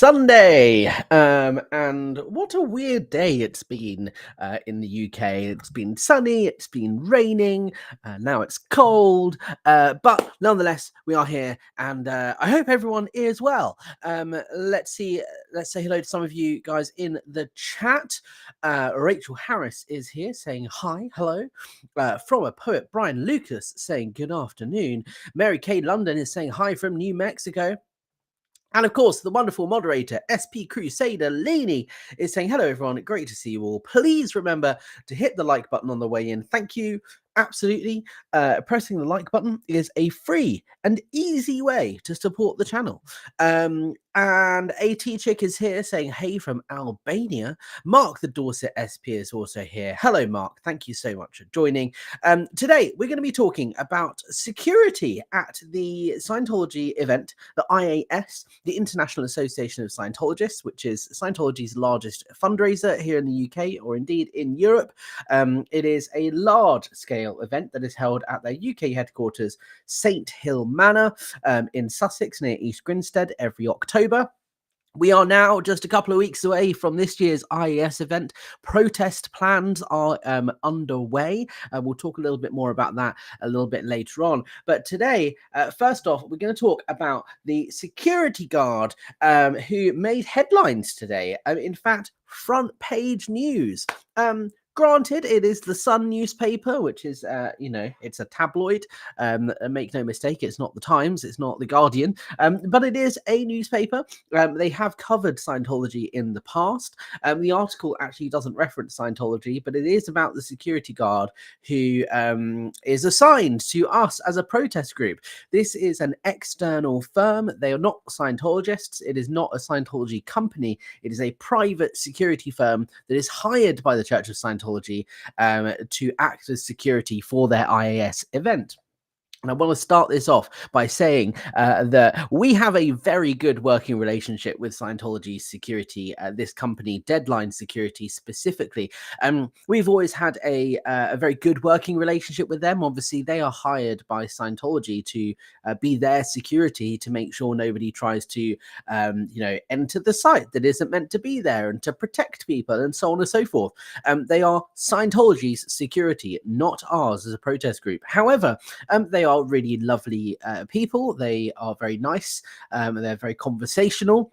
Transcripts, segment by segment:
Sunday, and what a weird day it's been in the UK. It's been sunny, it's been raining, now it's cold, but nonetheless, we are here, and I hope everyone is well. Let's see, let's say hello to some of you guys in the chat. Rachel Harris is here saying hi, hello. From a poet, Brian Lucas saying good afternoon. Mary Kay London is saying hi from New Mexico. And of course, the wonderful moderator, SP Crusader Laney, is saying, hello, everyone. Great to see you all. Please remember to hit the like button on the way in. Thank you. Absolutely. Pressing the like button is a free and easy way to support the channel. And AT Chick is here saying, hey, from Albania. Mark the Dorset SP is also here. Hello, Mark. Thank you so much for joining. Today, we're going to be talking about security at the Scientology event, the IAS, the International Association of Scientologists, which is Scientology's largest fundraiser here in the UK, or indeed in Europe. It is a large-scale event that is held at their UK headquarters, St Hill Manor, in Sussex near East Grinstead, every October. We are now just a couple of weeks away from this year's IAS event. Protest plans are underway. We'll talk a little bit more about that a little bit later on. But today, first off, we're going to talk about the security guard who made headlines today. In fact, front page news. Granted, it is the Sun newspaper, which is, it's a tabloid. Make no mistake, it's not the Times, it's not the Guardian, but it is a newspaper. They have covered Scientology in the past. The article actually doesn't reference Scientology, but it is about the security guard who is assigned to us as a protest group. This is an external firm. They are not Scientologists. It is not a Scientology company. It is a private security firm that is hired by the Church of Scientology to act as security for their IAS event. And I want to start this off by saying that we have a very good working relationship with Scientology security, this company, Deadline Security specifically. We've always had a very good working relationship with them. Obviously, they are hired by Scientology to be their security to make sure nobody tries to, enter the site that isn't meant to be there and to protect people and so on and so forth. They are Scientology's security, not ours as a protest group. However, they are really lovely people. They are very nice. They're very conversational.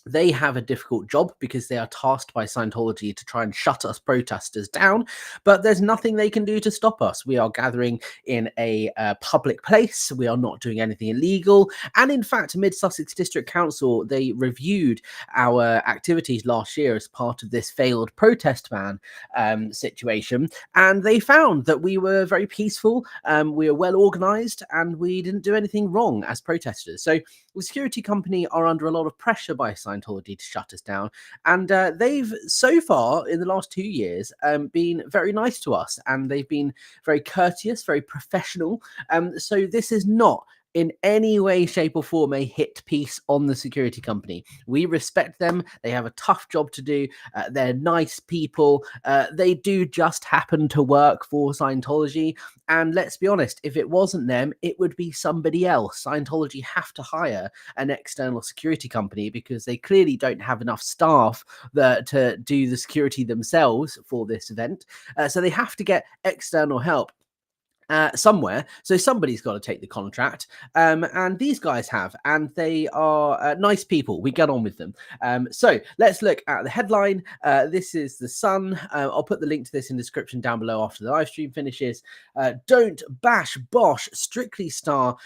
They have a difficult job because they are tasked by Scientology to try and shut us protesters down, but there's nothing they can do to stop us. We are gathering in a public place. We are not doing anything illegal. And in fact, Mid Sussex District Council, they reviewed our activities last year as part of this failed protest ban situation. And they found that we were very peaceful. We were well organized and we didn't do anything wrong as protesters. So the security company are under a lot of pressure by Scientology to shut us down, and they've so far in the last 2 years been very nice to us, and they've been very courteous, very professional. So this is not in any way, shape or form a hit piece on the security company. We respect them. They have a tough job to do. They're nice people. They do just happen to work for Scientology. And let's be honest, if it wasn't them, it would be somebody else. Scientology have to hire an external security company because they clearly don't have enough staff to do the security themselves for this event. So they have to get external help somewhere, so somebody's got to take the contract, and these guys have, and they are nice people. We get on with them. So let's look at the headline. This is the Sun. I'll put the link to this in the description down below after the live stream finishes. Don't bash Bosch. Strictly star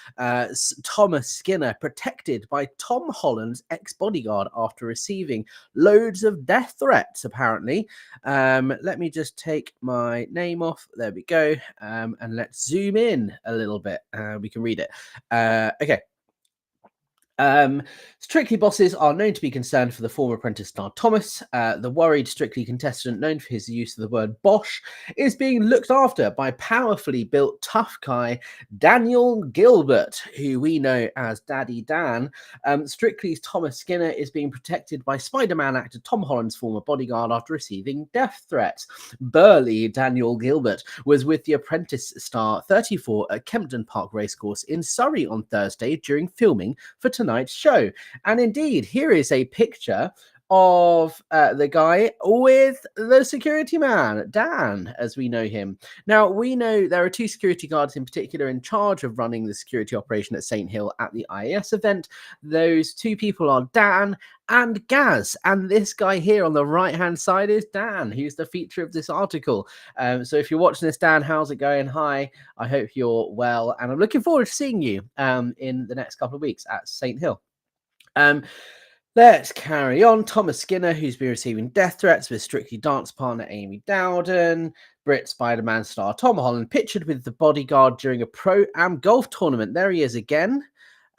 Thomas Skinner protected by Tom Holland's ex-bodyguard after receiving loads of death threats, apparently. Let me just take my name off. There we go. And let's zoom in a little bit. We can read it. Okay. Strictly bosses are known to be concerned for the former apprentice star Thomas. The worried Strictly contestant, known for his use of the word Bosch, is being looked after by powerfully built tough guy Daniel Gilbert, who we know as Daddy Dan. Strictly's Thomas Skinner is being protected by Spider-Man actor Tom Holland's former bodyguard after receiving death threats. Burly Daniel Gilbert was with the apprentice star 34 at Kempton Park Racecourse in Surrey on Thursday during filming for tonight's show. And indeed, here is a picture of the guy with the security man, Dan, as we know him. Now, we know there are two security guards in particular in charge of running the security operation at St. Hill at the IAS event. Those two people are Dan and Gaz, and this guy here on the right hand side is Dan, who's the feature of this article. So if you're watching this, Dan, how's it going? Hi, I hope you're well, and I'm looking forward to seeing you in the next couple of weeks at St. Hill. Let's carry on. Thomas Skinner, who's been receiving death threats with Strictly Dance partner Amy Dowden. Brit Spider-Man star Tom Holland pictured with the bodyguard during a pro-am golf tournament. There he is again.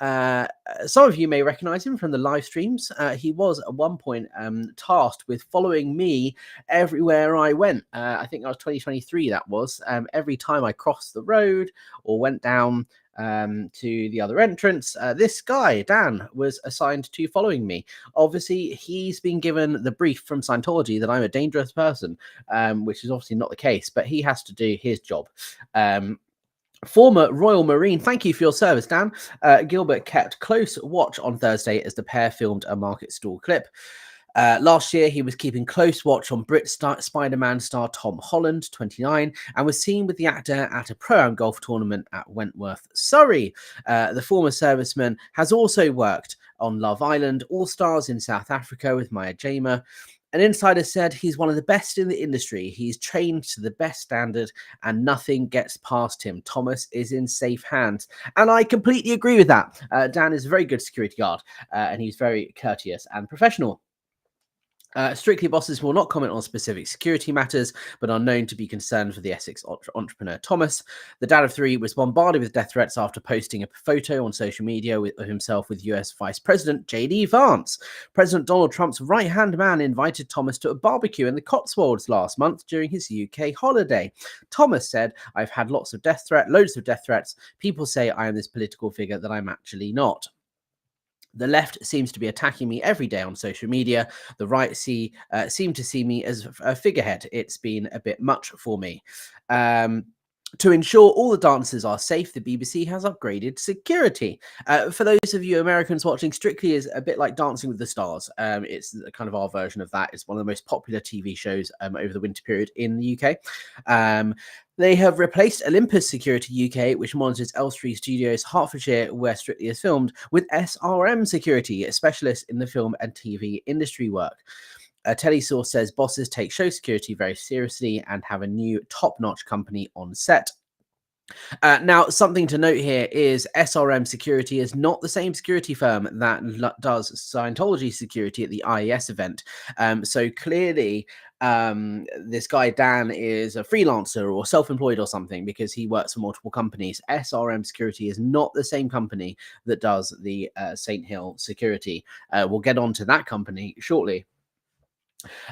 Some of you may recognize him from the live streams. He was at one point tasked with following me everywhere I went. I think that was 2023. That was every time I crossed the road or went down to the other entrance, this guy Dan was assigned to following me. Obviously, he's been given the brief from Scientology that I'm a dangerous person, which is obviously not the case, but he has to do his job. Former Royal Marine, thank you for your service, Dan. Gilbert kept close watch on Thursday as the pair filmed a market stall clip. Last year, he was keeping close watch on Brit Spider-Man star Tom Holland, 29, and was seen with the actor at a pro-am golf tournament at Wentworth, Surrey. The former serviceman has also worked on Love Island, All Stars in South Africa with Maya Jama. An insider said he's one of the best in the industry. He's trained to the best standard and nothing gets past him. Thomas is in safe hands. And I completely agree with that. Dan is a very good security guard and he's very courteous and professional. Strictly bosses will not comment on specific security matters, but are known to be concerned for the Essex entrepreneur Thomas. The dad of three was bombarded with death threats after posting a photo on social media of himself with US Vice President J.D. Vance. President Donald Trump's right-hand man invited Thomas to a barbecue in the Cotswolds last month during his UK holiday. Thomas said, "I've had loads of death threats. People say I am this political figure that I'm actually not. The left seems to be attacking me every day on social media. The right seem to see me as a figurehead. It's been a bit much for me." To ensure all the dancers are safe, the BBC has upgraded security. For those of you Americans watching, Strictly is a bit like Dancing with the Stars. It's kind of our version of that. It's one of the most popular TV shows over the winter period in the UK. They have replaced Olympus Security UK, which monitors Elstree Studios, Hertfordshire, where Strictly is filmed, with SRM Security, a specialist in the film and TV industry work. A telesource says bosses take show security very seriously and have a new top-notch company on set. Now, something to note here is SRM Security is not the same security firm that does Scientology security at the IES event. So clearly, this guy Dan is a freelancer or self-employed or something because he works for multiple companies. SRM Security is not the same company that does the St. Hill security. We'll get on to that company shortly.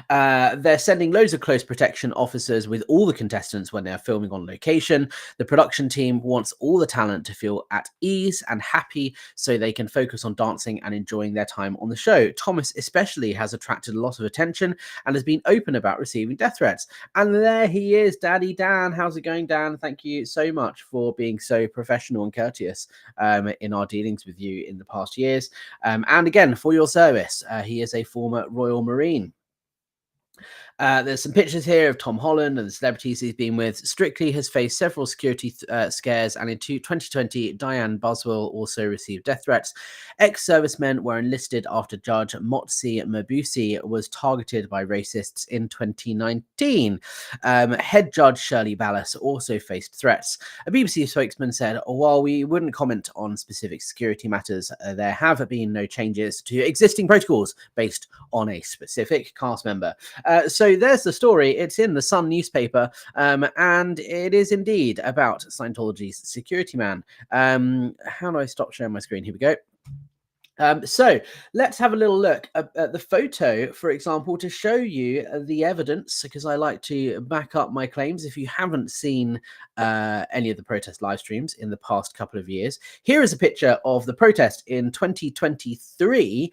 They're sending loads of close protection officers with all the contestants when they're filming on location. The production team wants all the talent to feel at ease and happy so they can focus on dancing and enjoying their time on the show. Thomas especially has attracted a lot of attention and has been open about receiving death threats. And there he is, Daddy Dan. How's it going, Dan? Thank you so much for being so professional and courteous in our dealings with you in the past years. And again, for your service. He is a former Royal Marine. There's some pictures here of Tom Holland and the celebrities he's been with. Strictly has faced several security scares, and in 2020, Diane Buswell also received death threats. Ex-servicemen were enlisted after Judge Motsi Mabusi was targeted by racists in 2019. Head Judge Shirley Ballas also faced threats. A BBC spokesman said, "While we wouldn't comment on specific security matters, there have been no changes to existing protocols based on a specific cast member." So there's the story. It's in the Sun newspaper, and it is indeed about Scientology's security man. How do I stop sharing my screen? Here we go. So let's have a little look at the photo, for example, to show you the evidence, because I like to back up my claims. If you haven't seen any of the protest live streams in the past couple of years, here is a picture of the protest in 2023,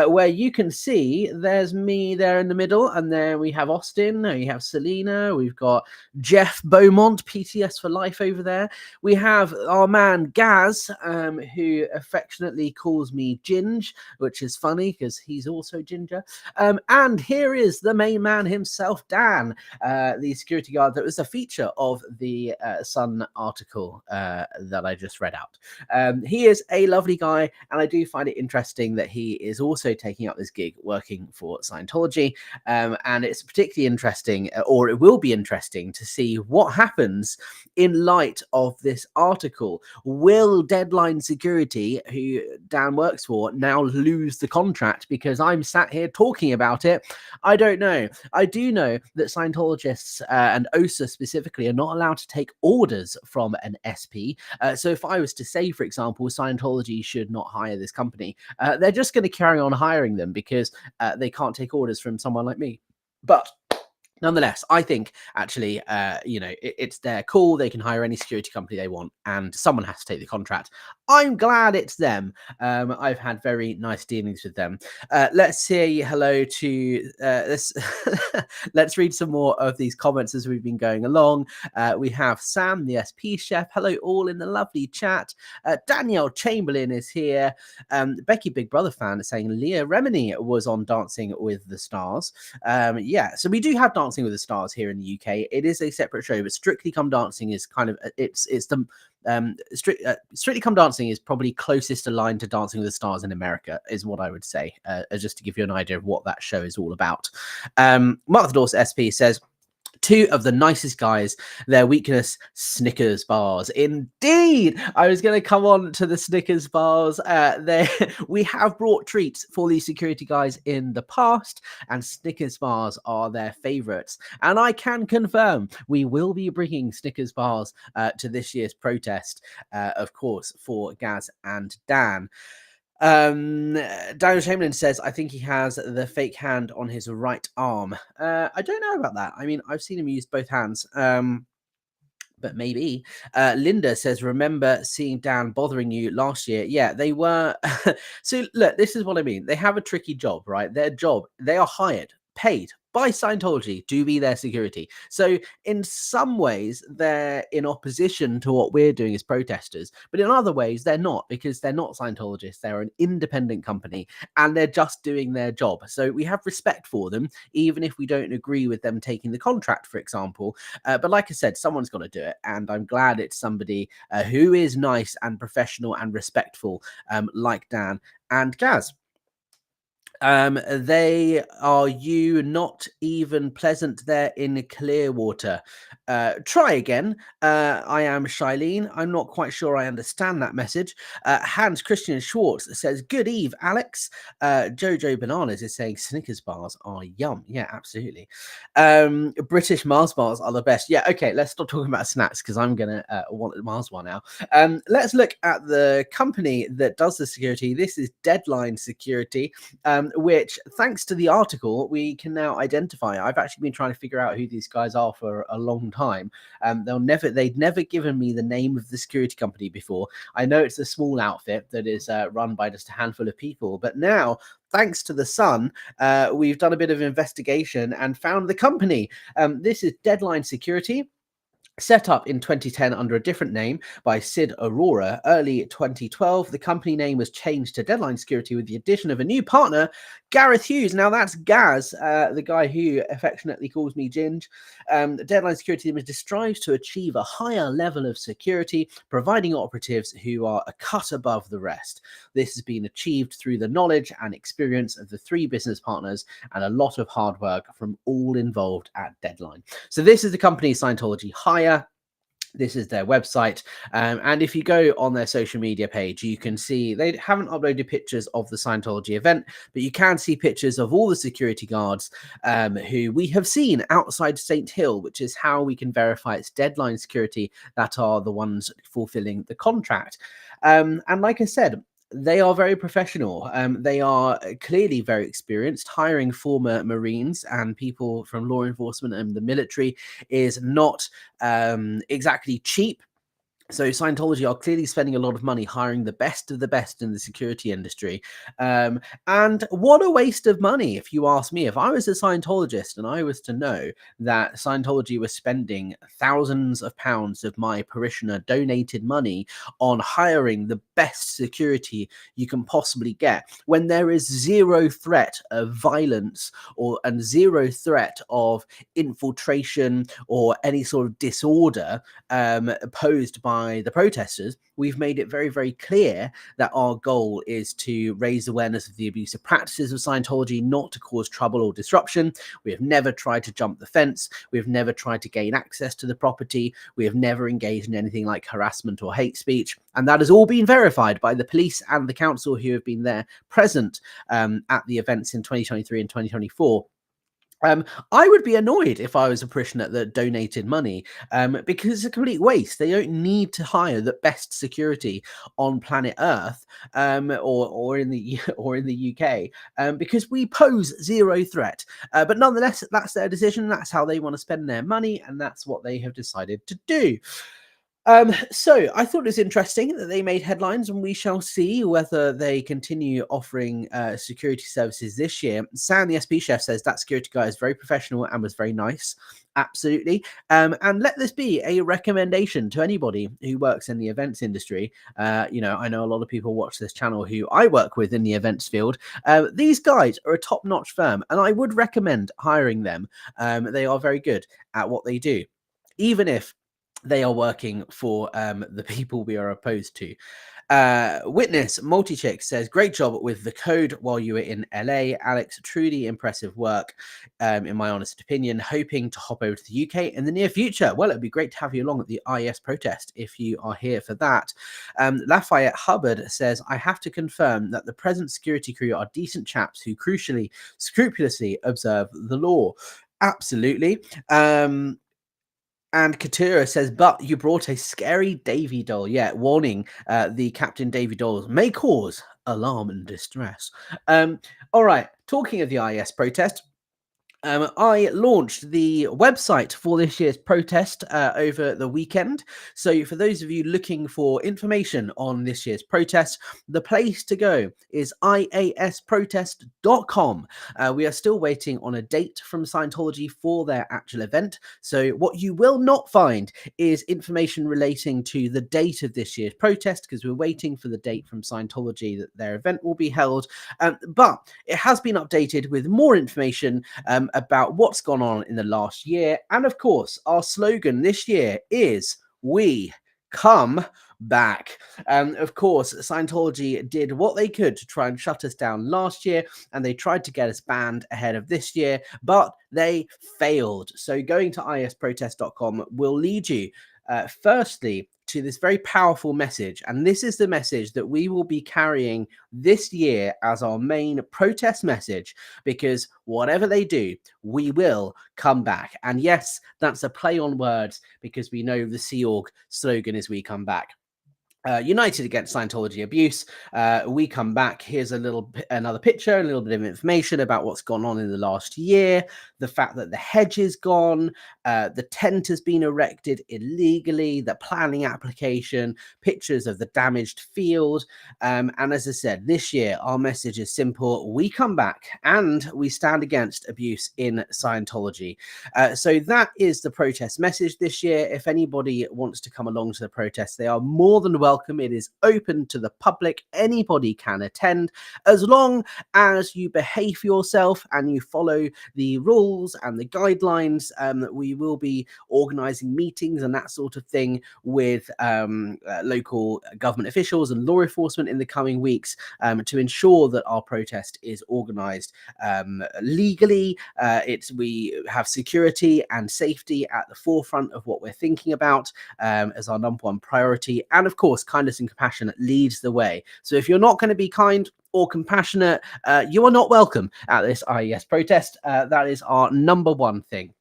where you can see there's me there in the middle, and there we have Austin, we have Selena, we've got Jeff Beaumont, PTS for life over there. We have our man Gaz, who affectionately calls me Ginge, which is funny because he's also ginger. And here is the main man himself, Dan, the security guard that was a feature of the Sun article that I just read out. He is a lovely guy, and I do find it interesting that he is also taking up this gig working for Scientology. And it's particularly interesting, or it will be interesting, to see what happens in light of this article. Will Deadline Security, who Dan works for, now lose the contract because I'm sat here talking about it? I don't know. I do know that Scientologists and OSA specifically are not allowed to take orders from an SP. So if I was to say, for example, Scientology should not hire this company, they're just going to carry on hiring them because they can't take orders from someone like me. But nonetheless, I think actually, it's their call. They can hire any security company they want, and someone has to take the contract. I'm glad it's them. I've had very nice dealings with them. Let's say hello to let's read some more of these comments as we've been going along. We have Sam, the SP chef. Hello, all in the lovely chat. Danielle Chamberlain is here. Becky Big Brother fan is saying Leah Remini was on Dancing with the Stars. Yeah, so we do have Dancing with the Stars here in the UK. It is a separate show, but Strictly Come Dancing is kind of it's the Strictly Come Dancing is probably closest aligned to Dancing with the Stars in America, is what I would say, just to give you an idea of what that show is all about. Mark the Dorset SP says, two of the nicest guys, their weakness, Snickers bars. Indeed, I was going to come on to the Snickers bars. We have brought treats for these security guys in the past, and Snickers bars are their favorites. And I can confirm we will be bringing Snickers bars to this year's protest, of course, for Gaz and Dan. Daniel Chamberlain says, I think he has the fake hand on his right arm. I don't know about that. I mean, I've seen him use both hands. But maybe. Linda says, remember seeing Dan bothering you last year? Yeah, they were. So look, this is what I mean. They have a tricky job, right? Their job, they are hired, paid by Scientology to be their security. So in some ways, they're in opposition to what we're doing as protesters. But in other ways, they're not, because they're not Scientologists. They're an independent company and they're just doing their job. So we have respect for them, even if we don't agree with them taking the contract, for example. But like I said, someone's got to do it. And I'm glad it's somebody who is nice and professional and respectful, like Dan and Gaz. They are you not even pleasant there in Clearwater. Try again. I am Shailene. I'm not quite sure I understand that message. Hans Christian Schwartz says, good eve, Alex. Jojo Bananas is saying Snickers bars are yum. Yeah, absolutely. British Mars bars are the best. Yeah, okay, let's stop talking about snacks because I'm going to want a Mars one now. Let's look at the company that does the security. This is Deadline Security. Which, thanks to the article, we can now identify. I've actually been trying to figure out who these guys are for a long time. They'd never given me the name of the security company before. I know it's a small outfit that is run by just a handful of people, but now, thanks to the Sun, we've done a bit of investigation and found the company. This is Deadline Security. Set up in 2010 under a different name by Sid Aurora. Early 2012, the company name was changed to Deadline Security with the addition of a new partner, Gareth Hughes. Now that's Gaz, the guy who affectionately calls me Ginge. Deadline Security strives to achieve a higher level of security, providing operatives who are a cut above the rest. This has been achieved through the knowledge and experience of the three business partners and a lot of hard work from all involved at Deadline. So this is the company Scientology hire. This is their website. And if you go on their social media page, you can see they haven't uploaded pictures of the Scientology event, but you can see pictures of all the security guards who we have seen outside St. Hill, which is how we can verify it's Deadline Security that are the ones fulfilling the contract. And like I said, they are very professional. They are clearly very experienced. Hiring former Marines and people from law enforcement and the military is not exactly cheap. So Scientology are clearly spending a lot of money hiring the best of the best in the security industry. Um, and what a waste of money, if you ask me. If I was a Scientologist and I was to know that Scientology was spending thousands of pounds of my parishioner donated money on hiring the best security you can possibly get, when there is zero threat of violence and zero threat of infiltration or any sort of disorder posed by the protesters, we've made it very, very clear that our goal is to raise awareness of the abusive practices of Scientology, not to cause trouble or disruption. We have never tried to jump the fence. We have never tried to gain access to the property. We have never engaged in anything like harassment or hate speech. And that has all been verified by the police and the council who have been there present at the events in 2023 and 2024. I would be annoyed if I was a parishioner that donated money, because it's a complete waste. They don't need to hire the best security on planet Earth, or in the or in the UK, because we pose zero threat. But nonetheless, that's their decision. That's how they want to spend their money, and that's what they have decided to do. So I thought it was interesting that they made headlines, and we shall see whether they continue offering security services this year. Sam, the SP chef, says that security guy is very professional and was very nice. Absolutely. And let this be a recommendation to anybody who works in the events industry. I know a lot of people watch this channel who I work with in the events field. These guys are a top-notch firm, and I would recommend hiring them. They are very good at what they do, even if they are working for the people we are opposed to. Witness Multi-Chick says, great job with the code while you were in LA. Alex, truly impressive work, in my honest opinion. Hoping to hop over to the UK in the near future. Well, it'd be great to have you along at the IS protest if you are here for that. Lafayette Hubbard says, I have to confirm that the present security crew are decent chaps who crucially, scrupulously observe the law. Absolutely. And Katura says, but you brought a scary Davy doll. Yeah, warning, the Captain Davy dolls may cause alarm and distress. All right, talking of the IS protest, I launched the website for this year's protest over the weekend. So for those of you looking for information on this year's protest, the place to go is iasprotest.com. We are still waiting on a date from Scientology for their actual event. So what you will not find is information relating to the date of this year's protest, because we're waiting for the date from Scientology that their event will be held. But it has been updated with more information about what's gone on in the last year. And of course, our slogan this year is "We Come Back." Of course, Scientology did what they could to try and shut us down last year, and they tried to get us banned ahead of this year, but they failed. So going to isprotest.com will lead you firstly to this very powerful message, and this is the message that we will be carrying this year as our main protest message, because whatever they do, we will come back. And yes, that's a play on words, because we know the Sea Org slogan is "We Come Back." United against Scientology abuse. We come back. Here's another picture, a little bit of information about what's gone on in the last year. The fact that the hedge is gone, the tent has been erected illegally, the planning application, pictures of the damaged field. And as I said, this year, our message is simple. We come back and we stand against abuse in Scientology. So that is the protest message this year. If anybody wants to come along to the protest, they are more than welcome. It is open to the public. Anybody can attend, as long as you behave yourself and you follow the rules and the guidelines. We will be organizing meetings and that sort of thing with local government officials and law enforcement in the coming weeks, to ensure that our protest is organized legally. We have security and safety at the forefront of what we're thinking about, as our number one priority. And of course, kindness and compassion leads the way. So if you're not going to be kind or compassionate, you are not welcome at this IES protest. That is our number one thing.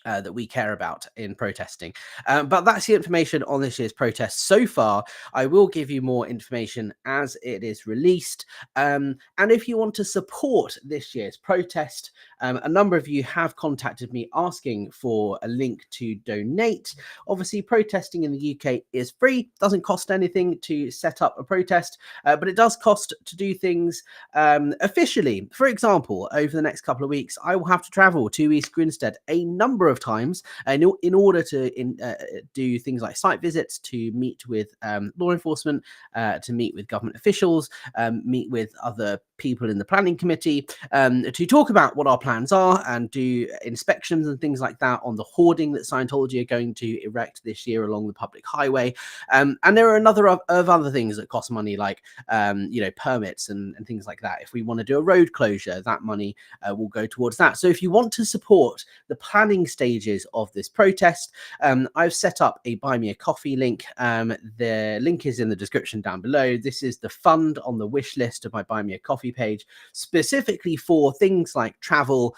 that we care about in protesting. But that's the information on this year's protest so far. I will give you more information as it is released. And if you want to support this year's protest, a number of you have contacted me asking for a link to donate. Obviously, protesting in the UK is free, doesn't cost anything to set up a protest, but it does cost to do things officially. For example, over the next couple of weeks, I will have to travel to East Grinstead a number of times in order to do things like site visits, to meet with law enforcement, to meet with government officials, meet with other people in the planning committee, to talk about what our plans are and do inspections and things like that on the hoarding that Scientology are going to erect this year along the public highway. And there are another of other things that cost money, like permits and things like that. If we want to do a road closure, that money will go towards that. So if you want to support the planning stages of this protest, I've set up a Buy Me a Coffee link. The link is in the description down below. This is the fund on the wish list of my Buy Me a Coffee page, specifically for things like travel,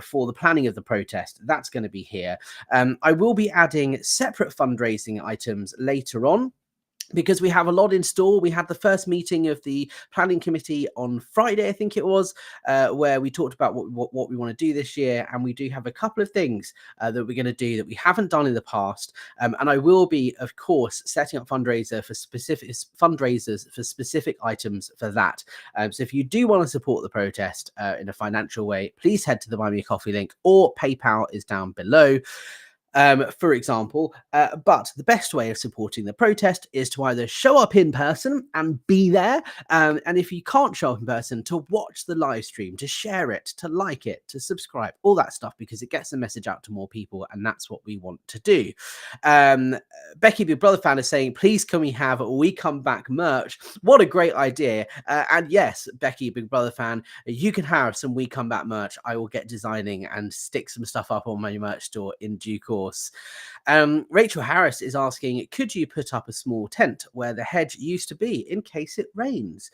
for the planning of the protest. That's going to be here. I will be adding separate fundraising items later on, because we have a lot in store. We had the first meeting of the planning committee on Friday, I think it was, where we talked about what we want to do this year. And we do have a couple of things that we're going to do that we haven't done in the past. And I will be, of course, setting up fundraisers for specific items for that. So if you do want to support the protest in a financial way, please head to the Buy Me a Coffee link, or PayPal is down below. For example, but the best way of supporting the protest is to either show up in person and be there, and if you can't show up in person, to watch the live stream, to share it, to like it, to subscribe, all that stuff, because it gets the message out to more people, and that's what we want to do. Becky Big Brother fan is saying, please can we have We Come Back merch? What a great idea. And yes, Becky Big Brother fan, you can have some We Come Back merch. I will get designing and stick some stuff up on my merch store in due course. Rachel Harris is asking, could you put up a small tent where the hedge used to be in case it rains?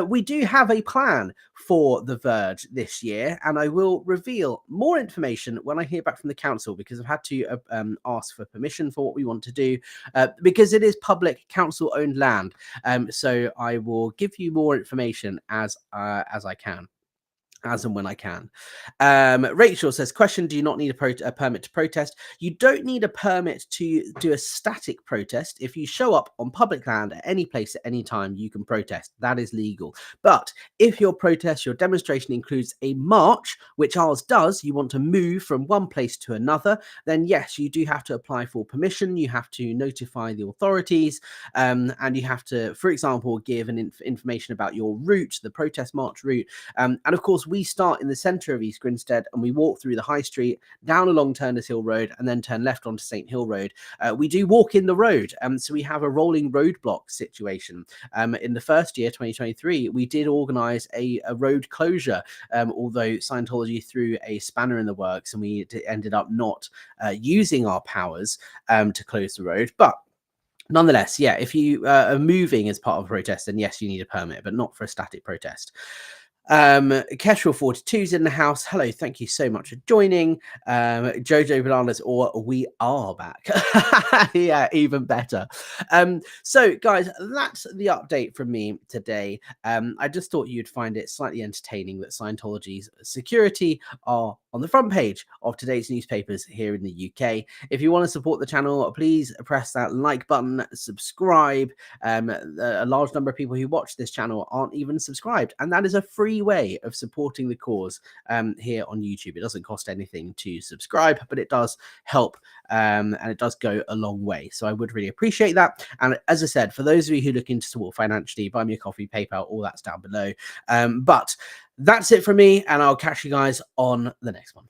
We do have a plan for the Verge this year, and I will reveal more information when I hear back from the council, because I've had to ask for permission for what we want to do, because it is public council-owned land. So I will give you more information as I can, as and when I can. Rachel says, question, do you not need a permit to protest? You don't need a permit to do a static protest. If you show up on public land at any place at any time, you can protest. That is legal. But if your protest, your demonstration includes a march, which ours does, you want to move from one place to another, then yes, you do have to apply for permission. You have to notify the authorities, and you have to, for example, give information about your route, the protest march route. And of course, we start in the centre of East Grinstead, and we walk through the High Street, down along Turners Hill Road, and then turn left onto St Hill Road. We do walk in the road, so we have a rolling roadblock situation. In the first year, 2023, we did organise a road closure, although Scientology threw a spanner in the works, and we ended up not using our powers to close the road. But nonetheless, yeah, if you are moving as part of a protest, then yes, you need a permit, but not for a static protest. Kestrel 42 is in the house. Hello, thank you so much for joining. Jojo Bananas, or we are back. Yeah, even better. So guys, that's the update from me today. I just thought you'd find it slightly entertaining that Scientology's security are on the front page of today's newspapers here in the UK. If you want to support the channel, please press that like button, subscribe. A large number of people who watch this channel aren't even subscribed, and that is a free way of supporting the cause here on YouTube. It doesn't cost anything to subscribe, but it does help, and it does go a long way. So I would really appreciate that. And as I said, for those of you who are looking to support financially, buy me a coffee, PayPal, all that's down below. But that's it from me, and I'll catch you guys on the next one.